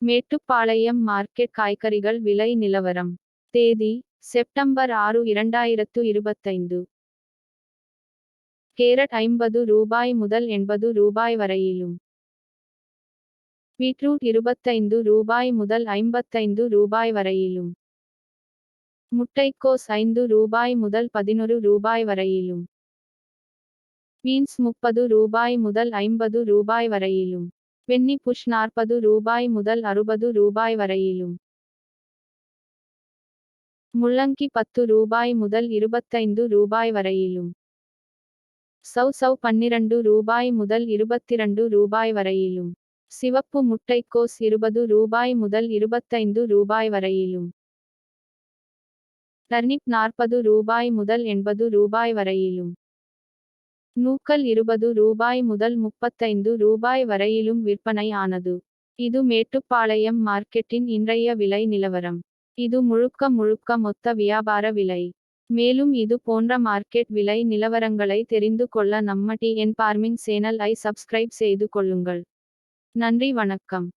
Mettupalayam market காய்கறிகள் விலை நிலவரம். தேதி செப்டம்பர் 6 2025. கேரட் ரூபாய் 50 முதல் ரூபாய் 80 வரையிலும். பீட்ரூட் ரூபாய் 25 முதல் ரூபாய் 55 வரையிலும். முட்டைக்கோஸ் ரூபாய் 5 முதல் ரூபாய் 11 வரையிலும். பீன்ஸ் ரூபாய் 30 முதல் ரூபாய் 50 வரையிலும். பென்னி புஷ் ரூபாய் 40 முதல் ரூபாய் 60 வரையிலும். முள்ளங்கி ரூபாய் 10 முதல் ரூபாய் 25 வரையிலும். சவ் ரூபாய் 12 முதல் ரூபாய் 22 வரையிலும். சிவப்பு முட்டைக்கோஸ் ரூபாய் 20 முதல் ரூபாய் 25 வரையிலும். டர்னிப் ரூபாய் 40 முதல் ரூபாய் 80 வரையிலும். நூக்கல் ரூபாய் 20 முதல் ரூபாய் 35 வரையிலும் விற்பனை ஆனது. இது மேட்டுப்பாளையம் மார்க்கெட்டின் இன்றைய விலை நிலவரம். இது முழுக்க மொத்த வியாபார விலை. மேலும் இது போன்ற மார்க்கெட் விலை நிலவரங்களை தெரிந்து கொள்ள நம்ம டிஎன் ஃபார்மிங் சேனல் ஐ சப்ஸ்கிரைப் செய்து கொள்ளுங்கள். நன்றி, வணக்கம்.